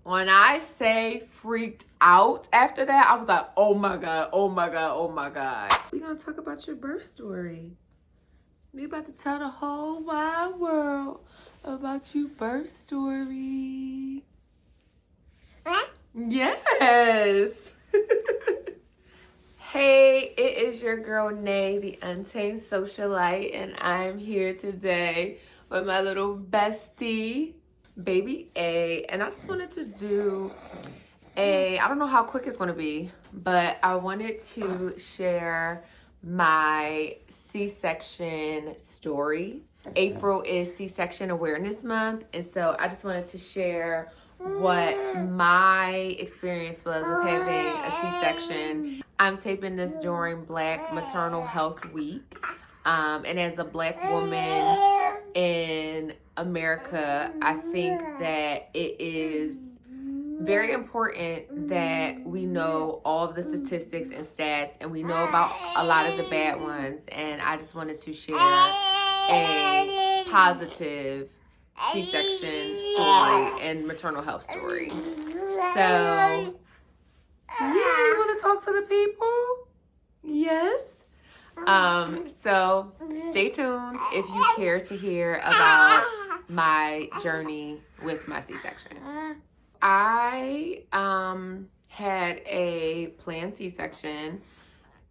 When I say freaked out after that, I was like, oh my God, oh my God, oh my God. We're going to talk about your birth story. We about to tell the whole wide world about your birth story. Yes. Hey, it is your girl, Nay, the Untamed Socialite, and I'm here today with my little bestie, Baby A, and I just wanted to do I don't know how quick it's going to be, but I wanted to share my C-section story. April is C-section Awareness Month, and so I just wanted to share what my experience was with having a C-section. I'm taping this during Black Maternal Health Week, and as a Black woman in America, I think that it is very important that we know all of the statistics and stats, and we know about a lot of the bad ones. And I just wanted to share a positive C-section story and maternal health story. So, yeah, you want to talk to the people? Yes. So stay tuned if you care to hear about my journey with my C-section. I had a planned C-section.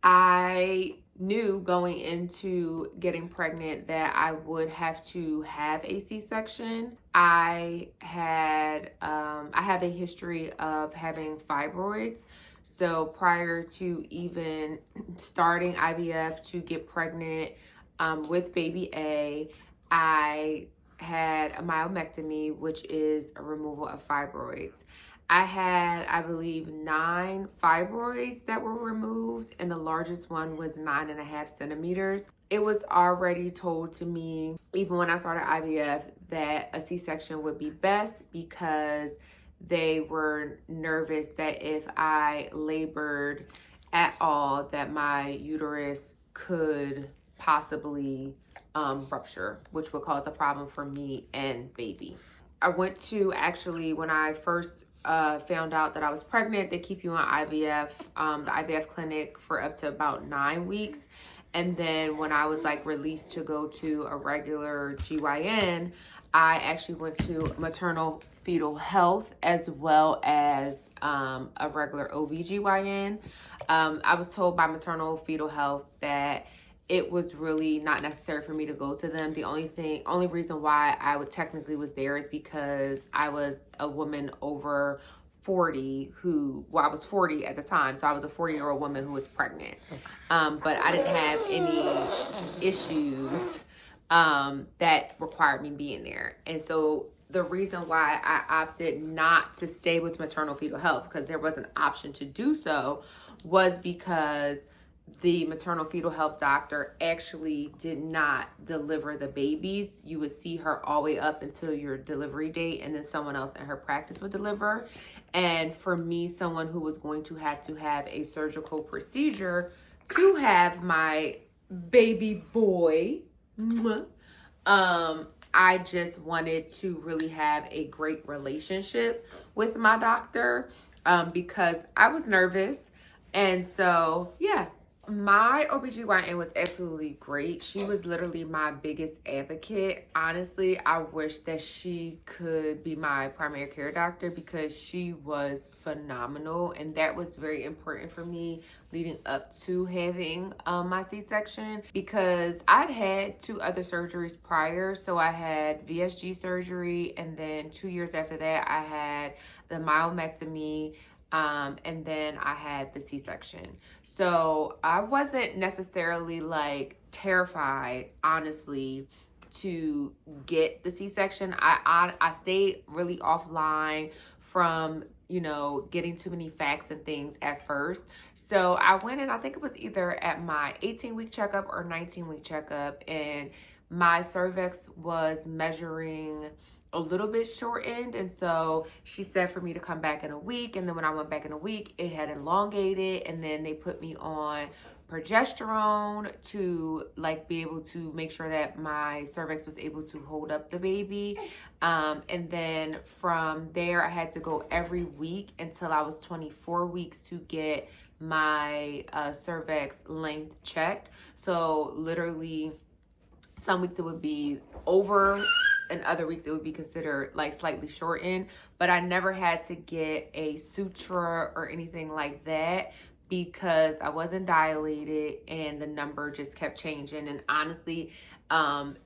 I knew going into getting pregnant that I would have to have a C-section. I have a history of having fibroids. So prior to even starting IVF to get pregnant with baby A, I had a myomectomy, which is a removal of fibroids. I had, I believe, 9 fibroids that were removed, and the largest one was 9.5 centimeters. It was already told to me, even when I started IVF, that a C-section would be best because they were nervous that if I labored at all, that my uterus could possibly rupture, which would cause a problem for me and baby. I went to actually, when I first found out that I was pregnant, they keep you on IVF, the IVF clinic for up to about 9 weeks. And then when I was like released to go to a regular GYN, I actually went to maternal fetal health as well as a regular OBGYN. I was told by maternal fetal health that it was really not necessary for me to go to them. The only reason why I would technically was there is because I was a woman over 40 I was 40 at the time. So I was a 40-year-old woman who was pregnant. But I didn't have any issues that required me being there. And so the reason why I opted not to stay with maternal fetal health, because there was an option to do so, was because the maternal fetal health doctor actually did not deliver the babies. You would see her all the way up until your delivery date, and then someone else in her practice would deliver. And for me, someone who was going to have a surgical procedure to have my baby boy, I just wanted to really have a great relationship with my doctor because I was nervous. And so, yeah. My OBGYN was absolutely great. She was literally my biggest advocate. Honestly, I wish that she could be my primary care doctor because she was phenomenal. And that was very important for me leading up to having my C-section, because I'd had 2 other surgeries prior. So I had VSG surgery, and then 2 years after that, I had the myomectomy. And then I had the C-section. So I wasn't necessarily like terrified, honestly, to get the C-section. I stayed really offline from, getting too many facts and things at first. So I went in, I think it was either at my 18-week checkup or 19-week checkup, and my cervix was measuring a little bit shortened, and so she said for me to come back in a week. And then when I went back in a week, it had elongated, and then they put me on progesterone to like be able to make sure that my cervix was able to hold up the baby. And then from there, I had to go every week until I was 24 weeks to get my cervix length checked. So literally, some weeks it would be over and other weeks it would be considered like slightly shortened, but I never had to get a suture or anything like that because I wasn't dilated and the number just kept changing. And honestly,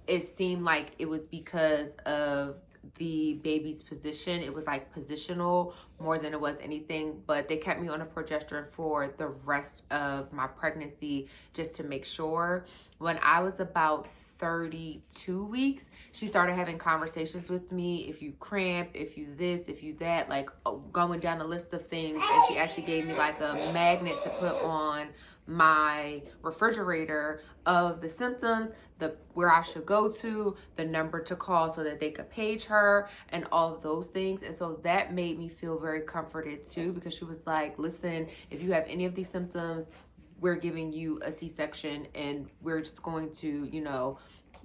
it seemed like it was because of the baby's position. It was like positional more than it was anything, but they kept me on a progesterone for the rest of my pregnancy just to make sure. When I was about 32 weeks, she started having conversations with me. If you cramp, if you this, if you that, like going down a list of things. And she actually gave me like a magnet to put on my refrigerator of the symptoms, where I should go to, the number to call so that they could page her, and all of those things. And so that made me feel very comforted too, because she was like, listen, if you have any of these symptoms, we're giving you a C-section and we're just going to, you know,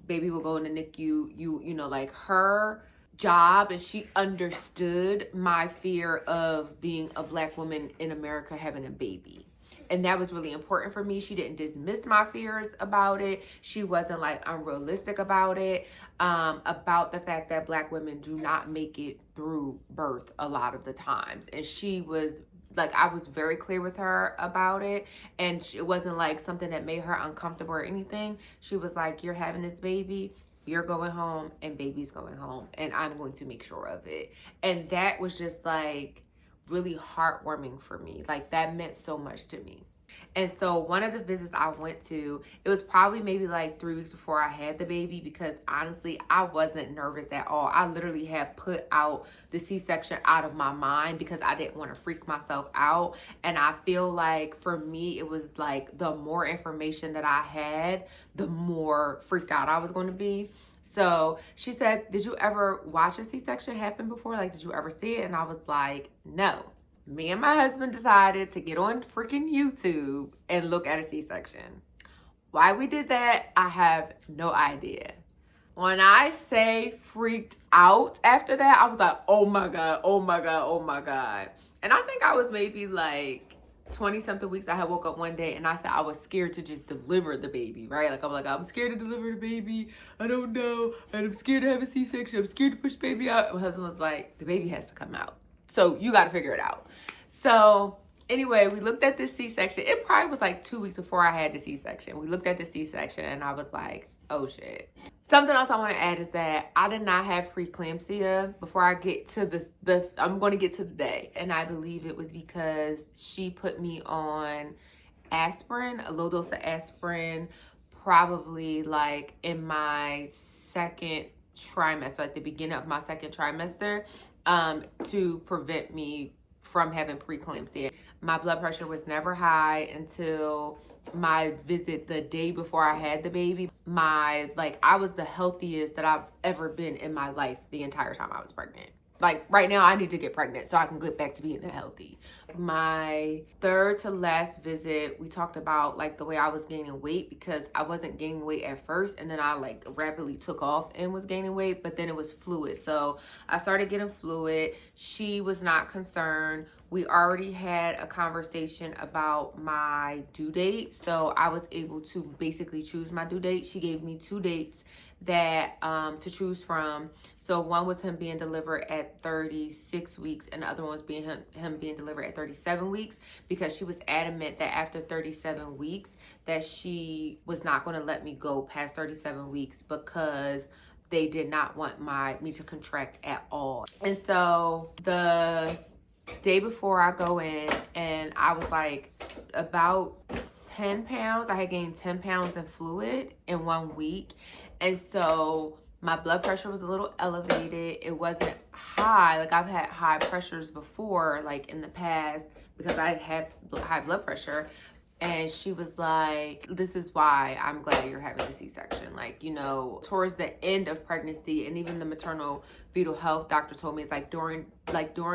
baby will go in the NICU. You know, like her job, and she understood my fear of being a Black woman in America having a baby. And that was really important for me. She didn't dismiss my fears about it. She wasn't like unrealistic about it, about the fact that Black women do not make it through birth a lot of the times. And she was like, I was very clear with her about it. And it wasn't like something that made her uncomfortable or anything. She was like, you're having this baby, you're going home, and baby's going home, and I'm going to make sure of it. And that was just like really heartwarming for me. Like that meant so much to me. And so one of the visits I went to, it was probably maybe like 3 weeks before I had the baby, because honestly, I wasn't nervous at all. I literally had put out the C-section out of my mind because I didn't want to freak myself out. And I feel like for me, it was like the more information that I had, the more freaked out I was going to be. So she said, did you ever watch a C-section happen before? Like, did you ever see it? And I was like, no. Me and my husband decided to get on freaking YouTube and look at a C-section. Why we did that, I have no idea. When I say freaked out after that, I was like, oh my God, oh my God, oh my God. And I think I was maybe like 20 something weeks. I had woke up one day and I said I was scared to just deliver the baby, right? Like, I'm scared to deliver the baby. I don't know. And I'm scared to have a C-section. I'm scared to push the baby out. My husband was like, the baby has to come out. So you got to figure it out. So anyway, we looked at this C-section. It probably was like 2 weeks before I had the C-section. We looked at the C-section and I was like, oh shit. Something else I want to add is that I did not have preeclampsia before I get to I'm going to get to the day. And I believe it was because she put me on aspirin, a low dose of aspirin, probably like in my second trimester, at the beginning of my second trimester, to prevent me from having preeclampsia. My blood pressure was never high until my visit the day before I had the baby. I was the healthiest that I've ever been in my life the entire time I was pregnant. Like right now I need to get pregnant so I can get back to being healthy. My third to last visit, we talked about like the way I was gaining weight, because I wasn't gaining weight at first and then I like rapidly took off and was gaining weight, but then it was fluid. So I started getting fluid. She was not concerned. We already had a conversation about my due date. So I was able to basically choose my due date. She gave me 2 dates that to choose from. So one was him being delivered at 36 weeks and the other one was him being delivered at 37 weeks, because she was adamant that after 37 weeks that she was not going to let me go past 37 weeks because they did not want me to contract at all. And so the day before I go in, and I was like about 10 pounds. I had gained 10 pounds in fluid in 1 week. And so my blood pressure was a little elevated. It wasn't high. Like I've had high pressures before, like in the past, because I have high blood pressure. And she was like, this is why I'm glad you're having a C-section. Like, you know, towards the end of pregnancy, and even the maternal fetal health doctor told me, it's like during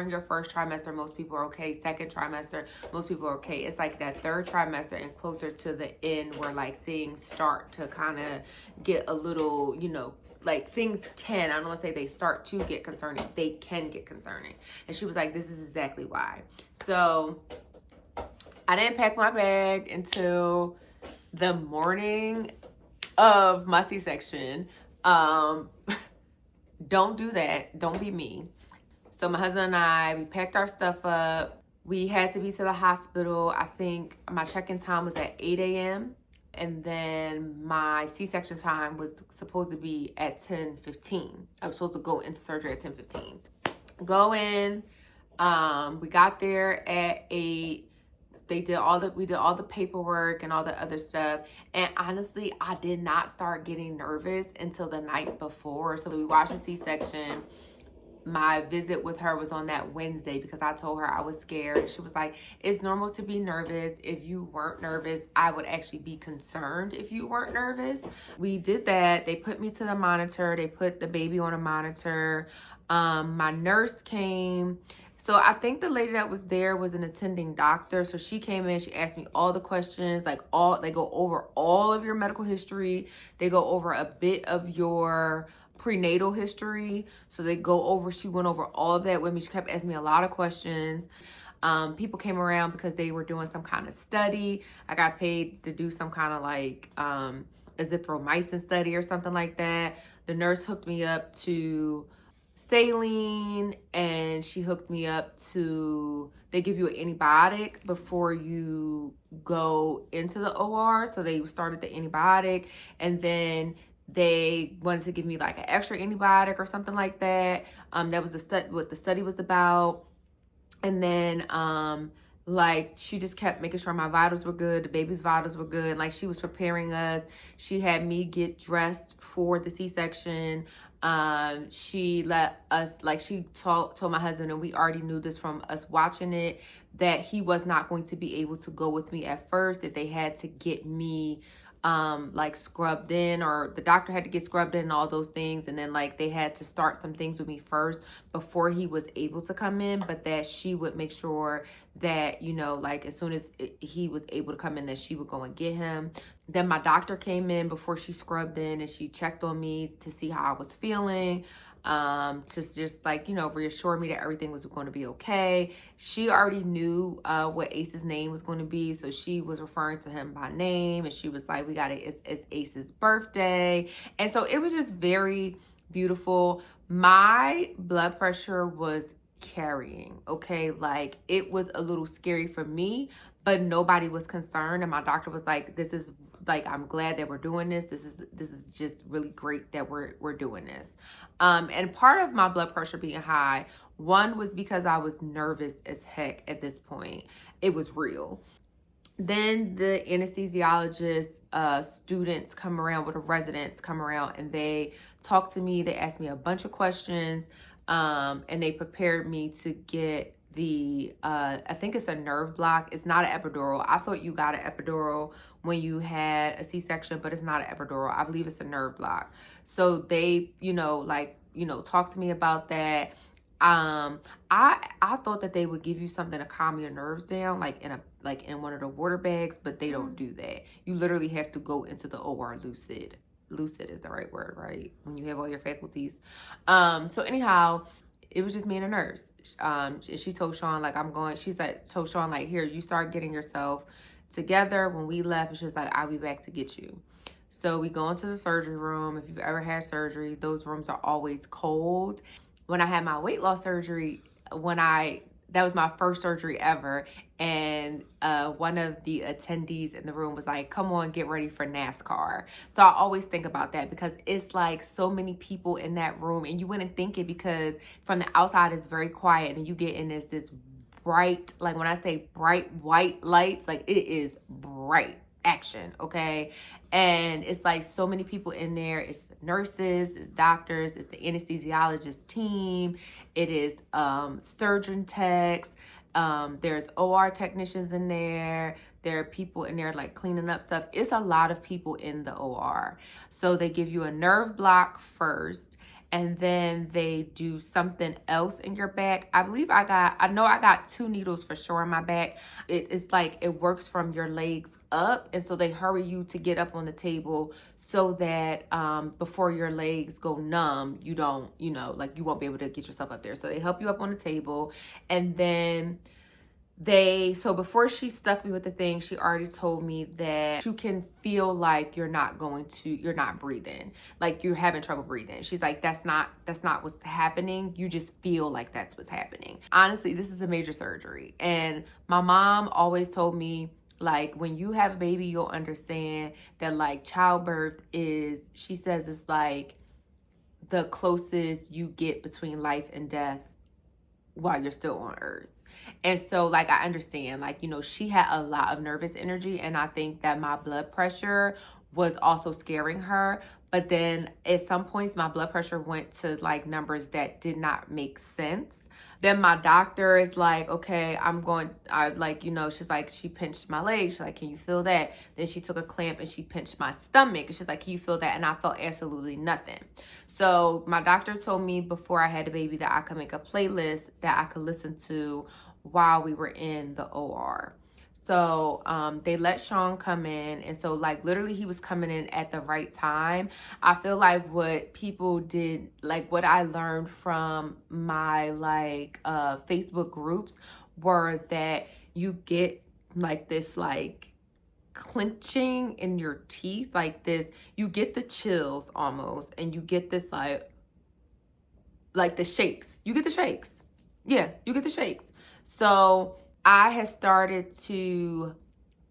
your first trimester, most people are okay. Second trimester, most people are okay. It's like that third trimester and closer to the end where like things start to kind of get a little, you know, like things can, I don't want to say they start to get concerning, they can get concerning. And she was like, this is exactly why. So I didn't pack my bag until the morning of my C-section. Don't do that. Don't be me. So my husband and I, we packed our stuff up. We had to be to the hospital. I think my check-in time was at 8 a.m. And then my C-section time was supposed to be at 10:15. I was supposed to go into surgery at 10:15. Go in. We got there at 8. We did all the paperwork and all the other stuff. And honestly, I did not start getting nervous until the night before. So we watched the C-section. My visit with her was on that Wednesday because I told her I was scared. She was like, it's normal to be nervous. If you weren't nervous, I would actually be concerned if you weren't nervous. We did that. They put me to the monitor. They put the baby on a monitor. My nurse came. So I think the lady that was there was an attending doctor. So she came in, she asked me all the questions, they go over all of your medical history. They go over a bit of your prenatal history. So she went over all of that with me. She kept asking me a lot of questions. People came around because they were doing some kind of study. I got paid to do some kind of like azithromycin study or something like that. The nurse hooked me up to saline, and she hooked me up to, they give you an antibiotic before you go into the OR. So they started the antibiotic, and then they wanted to give me like an extra antibiotic or something like that. That was what the study was about. And then like she just kept making sure my vitals were good, the baby's vitals were good. Like she was preparing us. She had me get dressed for the C-section. She let us, like she told my husband, and we already knew this from us watching it, that he was not going to be able to go with me at first, that they had to get me like scrubbed in, or the doctor had to get scrubbed in and all those things, and then like they had to start some things with me first before he was able to come in, but that she would make sure that, you know, like as soon as he was able to come in, that she would go and get him. Then my doctor came in before she scrubbed in, and she checked on me to see how I was feeling, to just like, you know, reassure me that everything was going to be okay. She already knew what Ace's name was going to be, so she was referring to him by name, and she was like, we got it, it's Ace's birthday. And so it was just very beautiful. My blood pressure was carrying, okay? Like it was a little scary for me, but nobody was concerned. And my doctor was like, this is like, I'm glad that we're doing this. This is just really great that we're doing this. And part of my blood pressure being high, one was because I was nervous as heck at this point. It was real. Then the anesthesiologist students come around, with the residents come around, and they talk to me. They asked me a bunch of questions, and they prepared me to get the I think it's a nerve block. It's not an epidural. I thought you got an epidural when you had a C-section, but it's not an epidural. I believe it's a nerve block. So they, you know, like, you know, talk to me about that. I thought that they would give you something to calm your nerves down, like in one of the water bags, but they don't do that. You literally have to go into the OR lucid. Lucid is the right word, right? When you have all your faculties. So anyhow, it was just me and a nurse. She told Sean, like, told Sean, like, here, you start getting yourself together. When we left, and she was like, I'll be back to get you. So we go into the surgery room. If you've ever had surgery, those rooms are always cold. When I had my weight loss surgery, that was my first surgery ever, and one of the attendees in the room was like, come on, get ready for NASCAR. So I always think about that, because it's like so many people in that room, and you wouldn't think it, because from the outside it's very quiet, and you get in this bright, like when I say bright white lights, like it is bright action, okay? And it's like so many people in there. It's nurses, it's doctors, it's the anesthesiologist team, it is surgeon techs, There's OR technicians in there. There are people in there like cleaning up stuff. It's a lot of people in the OR. So they give you a nerve block first, and then they do something else in your back. I know I got 2 needles for sure in my back. It's like it works from your legs up, and so they hurry you to get up on the table so that before your legs go numb, you don't, like you won't be able to get yourself up there. So they help you up on the table, and then so before she stuck me with the thing, she already told me that you can feel like you're not breathing, like you're having trouble breathing. She's like, that's not what's happening. You just feel like that's what's happening. Honestly, this is a major surgery. And my mom always told me, like, when you have a baby, you'll understand that like childbirth is, she says, it's like the closest you get between life and death while you're still on earth. And so, like, I understand, like, she had a lot of nervous energy, and I think that my blood pressure was also scaring her. But then at some points, my blood pressure went to like numbers that did not make sense. Then my doctor is like, okay, she's like, she pinched my leg. She's like, can you feel that? Then she took a clamp and she pinched my stomach. And she's like, can you feel that? And I felt absolutely nothing. So my doctor told me before I had the baby that I could make a playlist that I could listen to while we were in the OR. So they let Sean come in. And so like literally he was coming in at the right time. I feel like what people did, like what I learned from my Facebook groups were that you get like this like clenching in your teeth, like this, you get the chills almost, and you get this like the shakes. You get the shakes. Yeah, you get the shakes. So I had started to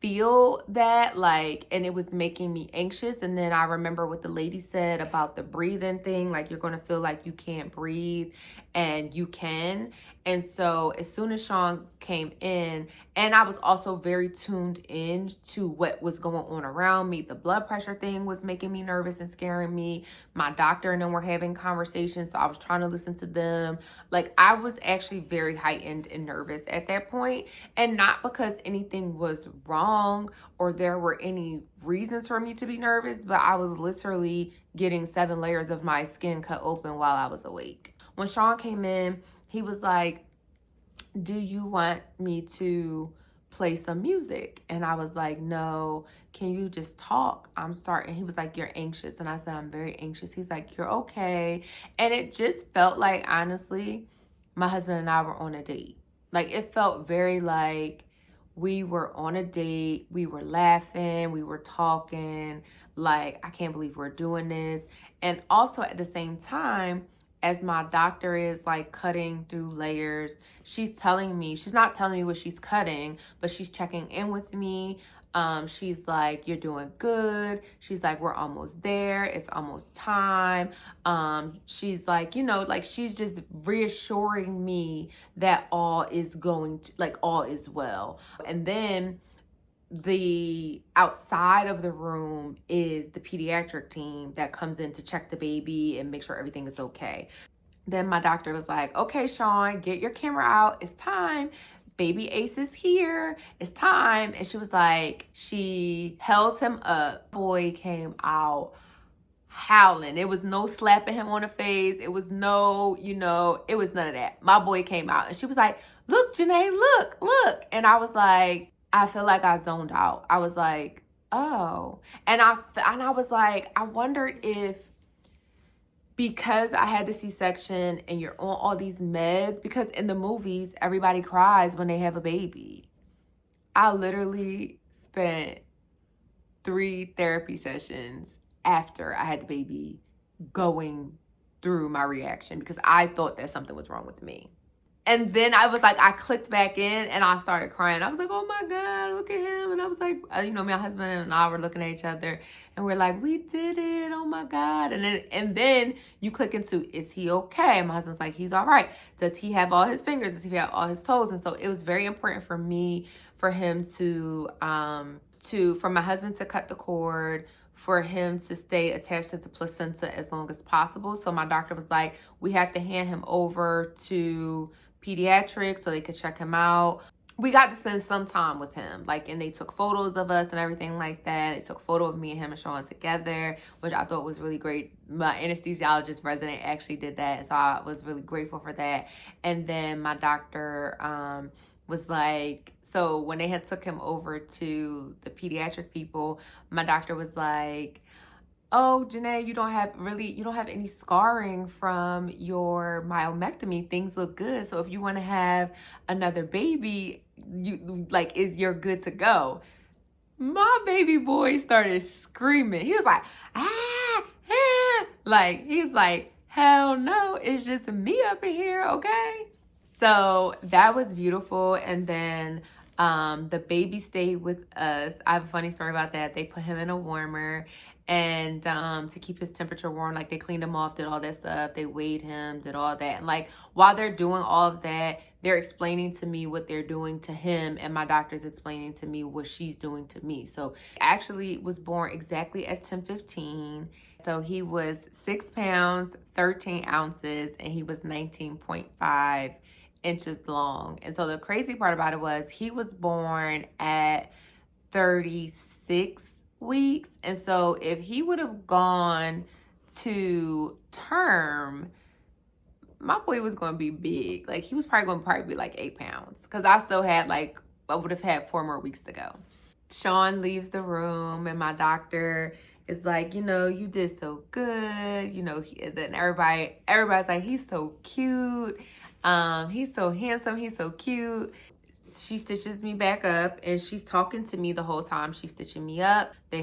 feel that, like, and it was making me anxious. And then I remember what the lady said about the breathing thing, like you're going to feel like you can't breathe, and you can. And so as soon as Sean came in, and I was also very tuned in to what was going on around me. The blood pressure thing was making me nervous and scaring me. My doctor and them were having conversations, so I was trying to listen to them. Like, I was actually very heightened and nervous at that point, and not because anything was wrong or there were any reasons for me to be nervous, but I was literally getting 7 layers of my skin cut open while I was awake. When Sean came in, he was like, do you want me to play some music? And I was like, no, can you just talk? I'm starting. He was like, you're anxious. And I said, I'm very anxious. He's like, you're okay. And it just felt like, honestly, my husband and I were on a date. Like, it felt very like we were on a date. We were laughing. We were talking. Like, I can't believe we're doing this. And also at the same time, as my doctor is like cutting through layers, she's not telling me what she's cutting, but she's checking in with me. She's like, you're doing good. She's like, we're almost there. It's almost time. She's like, she's just reassuring me that all is well. And then the outside of the room is the pediatric team that comes in to check the baby and make sure everything is okay. Then my doctor was like, okay, Sean, get your camera out. It's time. Baby Ace is here. It's time. And she was like, she held him up. Boy came out howling. It was no slapping him on the face. It was no, it was none of that. My boy came out and she was like, look, Janai, look. And I was like, I feel like I zoned out. I was like, oh. And I was like, I wondered if, because I had the C-section and you're on all these meds, because in the movies, everybody cries when they have a baby. I literally spent 3 therapy sessions after I had the baby going through my reaction because I thought that something was wrong with me. And then I was like, I clicked back in and I started crying. I was like, oh my God, look at him. And I was like, my husband and I were looking at each other and we're like, we did it. Oh my God. And then you click into, is he okay? And my husband's like, he's all right. Does he have all his fingers? Does he have all his toes? And so it was very important for me, for him for my husband to cut the cord, for him to stay attached to the placenta as long as possible. So my doctor was like, we have to hand him over to pediatrics so they could check him out. We got to spend some time with him, like, and they took photos of us and everything like that. They took a photo of me and him and Sean together, which I thought was really great. My anesthesiologist resident actually did that, so I was really grateful for that. And then my doctor was like, so when they had took him over to the pediatric people, my doctor was like, oh, Janai, you don't have any scarring from your myomectomy. Things look good. So if you want to have another baby, you're good to go. My baby boy started screaming. He was like, ah, ah. Like, he's like, hell no, it's just me up in here, okay? So that was beautiful. And then the baby stayed with us. I have a funny story about that. They put him in a warmer, and to keep his temperature warm, like, they cleaned him off, did all that stuff. They weighed him, did all that. And like, while they're doing all of that, they're explaining to me what they're doing to him, and my doctor's explaining to me what she's doing to me. So actually was born exactly at 10:15. So he was 6 pounds, 13 ounces, and he was 19.5 inches long. And so the crazy part about it was he was born at 36 weeks. And so if he would have gone to term, my boy was going to be big. Like, he was probably going to be like 8 pounds, because I still had I would have had 4 more weeks to go. Sean leaves the room, and my doctor is like, you did so good. Then everybody's like, he's so cute. He's so handsome. He's so cute. She stitches me back up, and she's talking to me the whole time she's stitching me up. They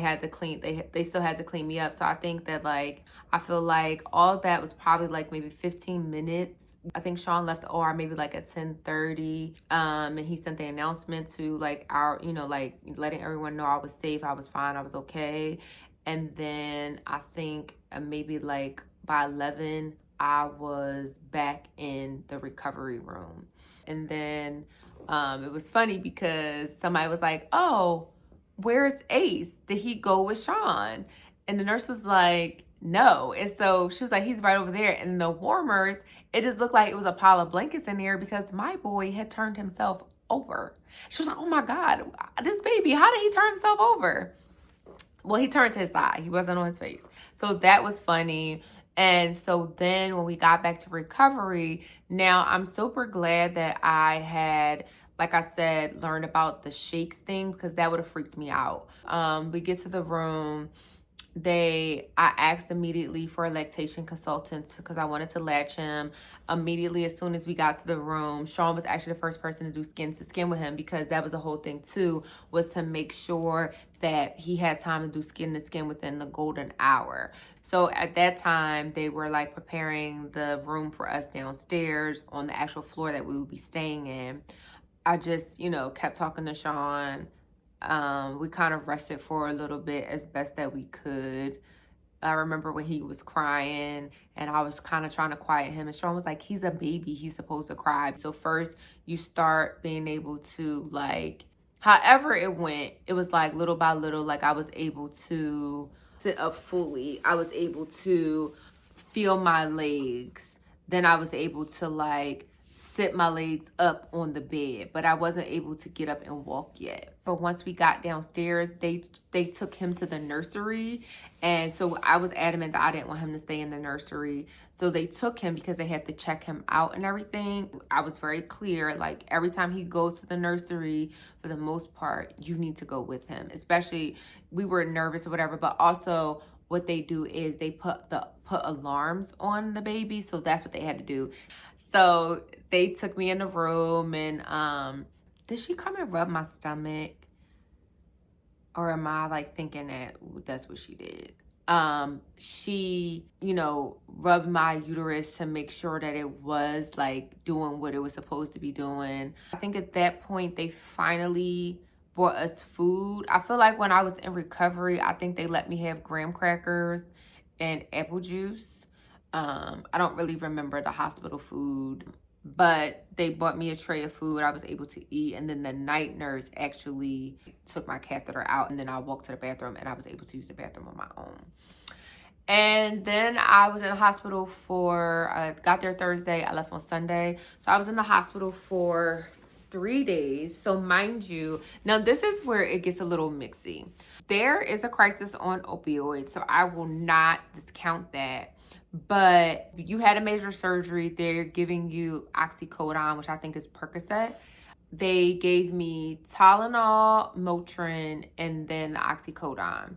still had to clean me up. So I think that, I feel like all that was probably maybe 15 minutes. I think Sean left the OR maybe at 10:30. And he sent the announcement to our, letting everyone know I was safe, I was fine, I was okay. And then I think maybe by 11, I was back in the recovery room. And then it was funny because somebody was like, oh, where's Ace? Did he go with Sean? And the nurse was like, no. And so she was like, he's right over there. And the warmers, it just looked like it was a pile of blankets in there because my boy had turned himself over. She was like, oh my God, this baby, how did he turn himself over? Well, he turned to his side. He wasn't on his face. So that was funny. And so then when we got back to recovery, now I'm super glad that I had, like I said, learned about the shakes thing, because that would have freaked me out. We get to the room. I asked immediately for a lactation consultant because I wanted to latch him. Immediately, as soon as we got to the room, Sean was actually the first person to do skin to skin with him, because that was the whole thing too, was to make sure that he had time to do skin to skin within the golden hour. So at that time, they were preparing the room for us downstairs on the actual floor that we would be staying in. I just, kept talking to Sean. We kind of rested for a little bit as best that we could. I remember when he was crying and I was kind of trying to quiet him, and Sean was like, he's a baby, he's supposed to cry. So first you start being able to however it went, it was little by little, I was able to sit up fully. I was able to feel my legs. Then I was able to sit my legs up on the bed, but I wasn't able to get up and walk yet. But once we got downstairs, they took him to the nursery. And so I was adamant that I didn't want him to stay in the nursery. So they took him because they have to check him out and everything. I was very clear, every time he goes to the nursery, for the most part, you need to go with him. Especially, we were nervous or whatever, but also what they do is they put alarms on the baby. So that's what they had to do. So they took me in the room, and did she come and rub my stomach? Or am I thinking that that's what she did? She, rubbed my uterus to make sure that it was doing what it was supposed to be doing. I think at that point they finally brought us food. I feel like when I was in recovery, I think they let me have graham crackers and apple juice. I don't really remember the hospital food, but they bought me a tray of food I was able to eat. And then the night nurse actually took my catheter out, and then I walked to the bathroom and I was able to use the bathroom on my own. And then I was in the hospital I got there Thursday. I left on Sunday. So I was in the hospital for 3 days. So mind you, now this is where it gets a little mixy. There is a crisis on opioids, so I will not discount that. But you had a major surgery. They're giving you oxycodone, which I think is Percocet. They gave me Tylenol, Motrin, and then the oxycodone.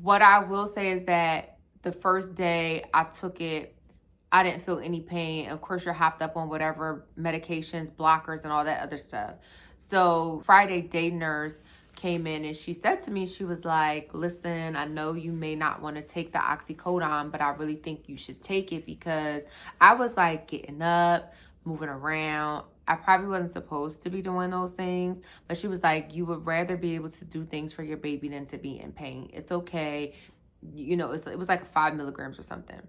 What I will say is that the first day I took it, I didn't feel any pain. Of course, you're hopped up on whatever medications, blockers, and all that other stuff. So Friday, day nurse came in and she said to me, she was like, listen, I know you may not want to take the oxycodone, but I really think you should take it, because I was like getting up, moving around. I probably wasn't supposed to be doing those things, but she was like, you would rather be able to do things for your baby than to be in pain. It's okay. You know, it was like 5 milligrams or something.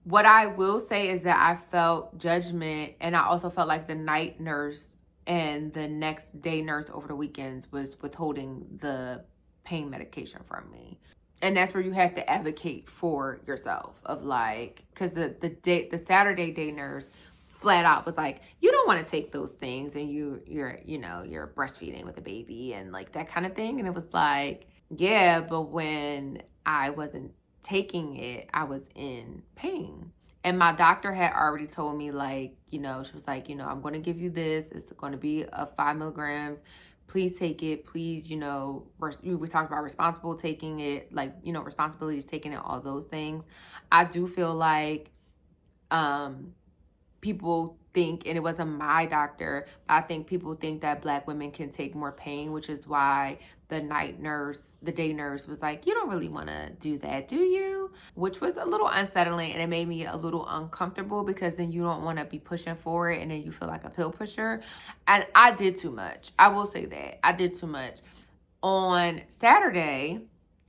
What I will say is that I felt judgment, and I also felt like the night nurse and the next day nurse over the weekends was withholding the pain medication from me. And that's where you have to advocate for yourself, of like, because the Saturday day nurse flat out was like, you don't want to take those things, and you're breastfeeding with a baby and like that kind of thing. And it was like, yeah, but when I wasn't taking it, I was in pain. And my doctor had already told me, like, she was like, I'm going to give you this. It's going to be 5 milligrams. Please take it. Please, we talked about responsible taking it, like, responsibilities, taking it, all those things. I do feel like people think, and it wasn't my doctor, but I think people think that Black women can take more pain, which is why the day nurse was like, you don't really want to do that, do you? Which was a little unsettling, and it made me a little uncomfortable, because then you don't want to be pushing for it, and then you feel like a pill pusher. And I did too much. I will say that. I did too much. On Saturday,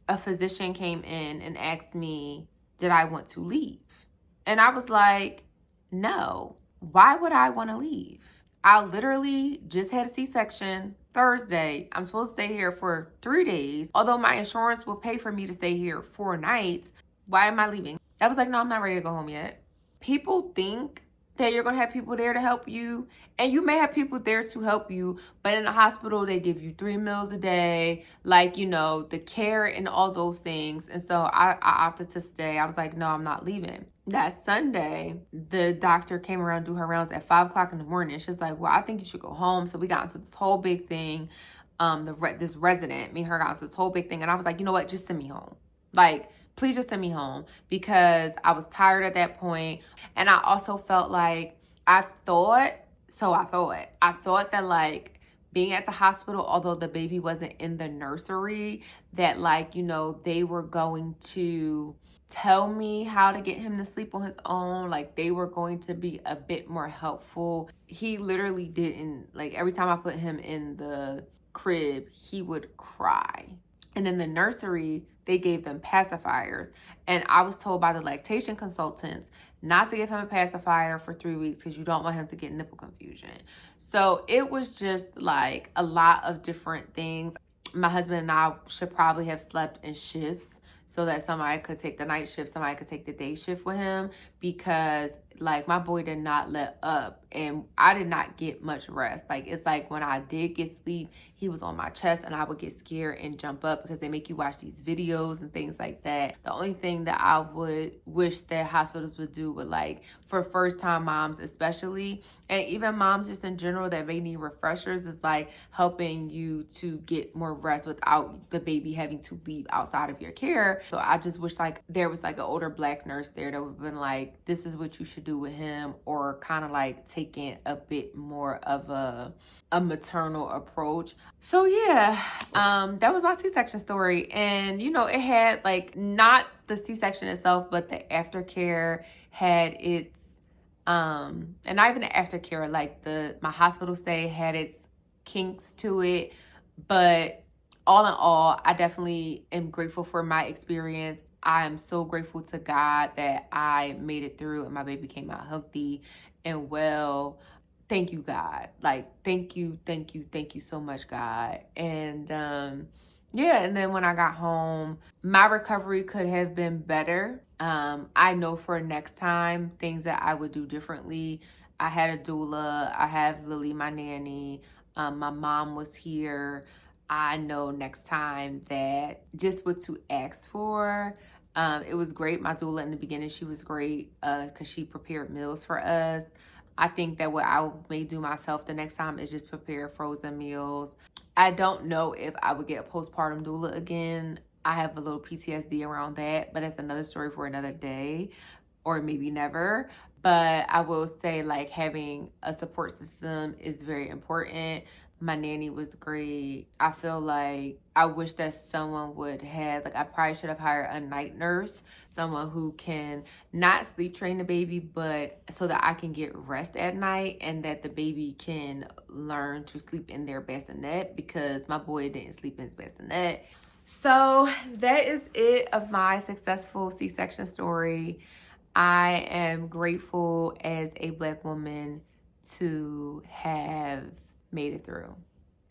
a physician came in and asked me, did I want to leave? And I was like, no. Why would I want to leave? I literally just had a C-section Thursday. I'm supposed to stay here for 3 days. Although my insurance will pay for me to stay here 4 nights, why am I leaving? I was like, no, I'm not ready to go home yet. People think that you're going to have people there to help you, and you may have people there to help you, but in the hospital, they give you 3 meals a day, like, the care and all those things. And so I opted to stay. I was like, no, I'm not leaving. That Sunday, the doctor came around to do her rounds at 5 o'clock in the morning. She's like, well, I think you should go home. So we got into this whole big thing. This resident, me and her got into this whole big thing. And I was like, you know what? Just send me home. Like, please just send me home, because I was tired at that point. And I also felt like I thought that, like, being at the hospital, although the baby wasn't in the nursery, that, like, they were going to tell me how to get him to sleep on his own. Like, they were going to be a bit more helpful. He literally didn't, like, every time I put him in the crib, he would cry. And in the nursery, they gave them pacifiers. And I was told by the lactation consultants not to give him a pacifier for 3 weeks, because you don't want him to get nipple confusion. So it was just like a lot of different things. My husband and I should probably have slept in shifts, so that somebody could take the night shift, somebody could take the day shift with him, because like my boy did not let up, and I did not get much rest. Like, it's like when I did get sleep, he was on my chest, and I would get scared and jump up, because they make you watch these videos and things like that. The only thing that I would wish that hospitals would do with, like, for first time moms especially, and even moms just in general that may need refreshers, is like helping you to get more rest without the baby having to leave outside of your care. So I just wish like there was like an older Black nurse there that would have been like, this is what you should do with him, or kind of like taking a bit more of a maternal approach. So yeah, that was my C-section story. And it had like, not the C-section itself, but the aftercare had its and not even the aftercare, like my hospital stay had its kinks to it. But all in all, I definitely am grateful for my experience. I am so grateful to God that I made it through and my baby came out healthy and well. Thank you, God. Like, thank you so much, God. And yeah, and then when I got home, my recovery could have been better. I know for next time things that I would do differently. I had a doula. I have Lily, my nanny. My mom was here. I know next time that just what to ask for. It was great. My doula in the beginning, she was great because she prepared meals for us. I think that what I may do myself the next time is just prepare frozen meals. I don't know if I would get a postpartum doula again. I have a little PTSD around that, but that's another story for another day or maybe never. But I will say, like, having a support system is very important. My nanny was great. I feel like I wish that someone would have, like, I probably should have hired a night nurse, someone who can not sleep train the baby, but so that I can get rest at night and that the baby can learn to sleep in their bassinet, because my boy didn't sleep in his bassinet. So that is it of my successful C-section story. I am grateful as a Black woman to have made it through.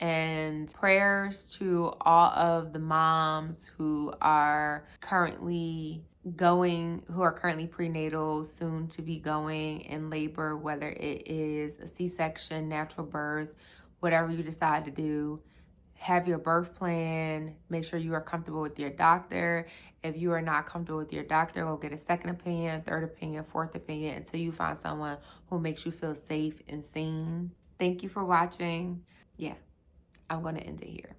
And prayers to all of the moms who are currently prenatal, soon to be going in labor, whether it is a C-section, natural birth, whatever you decide to do. Have your birth plan. Make sure you are comfortable with your doctor. If you are not comfortable with your doctor, go get a second opinion, third opinion, fourth opinion until you find someone who makes you feel safe and seen. Thank you for watching. Yeah, I'm going to end it here.